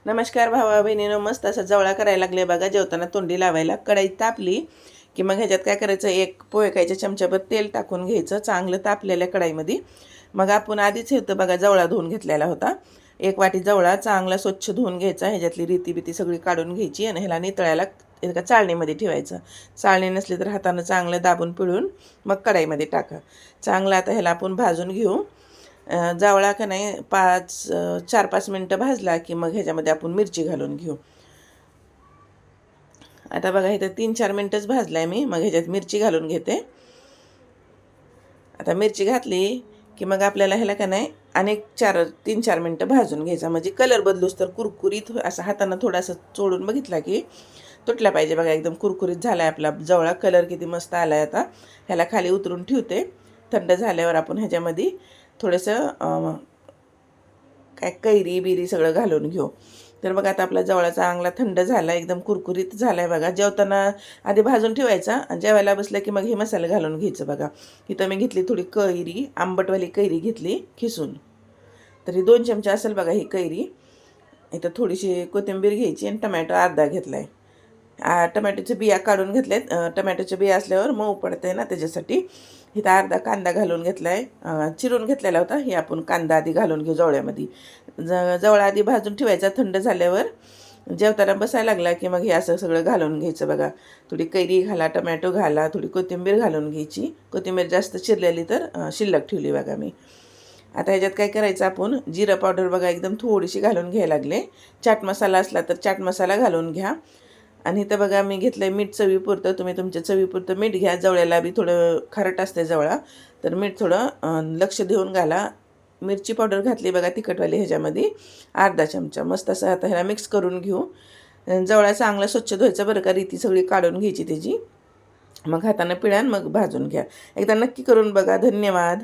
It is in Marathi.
नमस्कार भावा बहिणीनं, मस्त असा जवळा करायला लागले बघा. जेवताना तोंडी लावायला कढई तापली की मग ह्याच्यात काय करायचं, एक पोहे खायच्या चमच्याभर तेल टाकून घ्यायचं चांगलं तापलेल्या कढईमध्ये. मग आपण आधीच होतं बघा जवळा धुवून घेतलेला होता. एक वाटी जवळा चांगला स्वच्छ धुवून घ्यायचा, ह्याच्यातली रीती सगळी काढून घ्यायची आणि ह्याला नितळायला एका चाळणीमध्ये ठेवायचं. चाळणी नसली तर हातानं चांगलं दाबून पिळून मग कढईमध्ये टाका. चांगलं आता ह्याला आपण भाजून घेऊ. जावळा का नाही 4-5 मिनटं भाजला की मग ह्याच्यामध्ये आपण मिरची घालून घेऊ. आता बघा इथं 3-4 मिनटंच भाजलाय मी. मग ह्याच्यात मिरची घालून घेते. आता मिरची घातली की मग आपल्याला ह्याला का नाही अनेक 3-4 मिनटं भाजून घ्यायचा, म्हणजे कलर बदलूस तर कुरकुरीत असं हातानं थोडासा चोळून बघितला की तुटला पाहिजे बघा. एकदम कुरकुरीत झाला आहे आपला जवळा. कलर किती मस्त आला आहे. आता ह्याला खाली उतरून ठेवते. थंड झाल्यावर आपण ह्याच्यामध्ये थोडंसं काय कैरी बिरी सगळं घालून घेऊ. तर बघा आता आपला जवळा चांगला थंड झाला, एकदम कुरकुरीत झाला आहे बघा. जेवताना आधी भाजून ठेवायचा आणि जेवायला बसलं की मग हे मसाले घालून घ्यायचं बघा. इथं मी घेतली थोडी कैरी, आंबटवाली कैरी घेतली खिसून. तरी 2 चमचे असेल बघा ही कैरी. इथं थोडीशी कोथिंबीर घ्यायची आणि टमॅटो अर्धा घेतला आहे. टमॅटोच्या बिया काढून घेतल्यात. टमॅटोच्या बिया असल्यावर मऊ पडतं आहे ना, त्याच्यासाठी. इथं अर्धा कांदा घालून घेतला आहे, चिरून घेतलेला होता. हे आपण कांदा आधी घालून घेऊ जवळ्यामध्ये. जवळा आधी भाजून ठेवायचा. थंड झाल्यावर जेवताना बसायला लागला की मग हे असं सगळं घालून घ्यायचं बघा. थोडी कैरी घाला, टमॅटो घाला, थोडी कोथिंबीर घालून घ्यायची. कोथिंबीर जास्त चिरलेली तर शिल्लक ठेवली बघा मी. आता ह्याच्यात काय करायचं, आपण जिरं पावडर बघा एकदम थोडीशी घालून घ्यायला लागले. चाट मसाला असला तर चाट मसाला घालून घ्या. आणि इथं बघा मी घेतलं आहे मीठ चवीपुरतं. तुम्ही तुमच्या चवीपुरतं मीठ घ्या. जवळ्याला बी थोडं खारट असते जवळा, तर मीठ थोडं लक्ष देऊन घाला. मिरची पावडर घातली बघा तिखटवाली ह्याच्यामध्ये अर्धा चमचा. मस्त असं आता ह्याला मिक्स करून घेऊ. जवळा चांगला स्वच्छ धुवायचा बरं का, रीती सगळी काढून घ्यायची त्याची. मग हातानं पिळ्यान मग भाजून घ्या. एकदा नक्की करून बघा. धन्यवाद.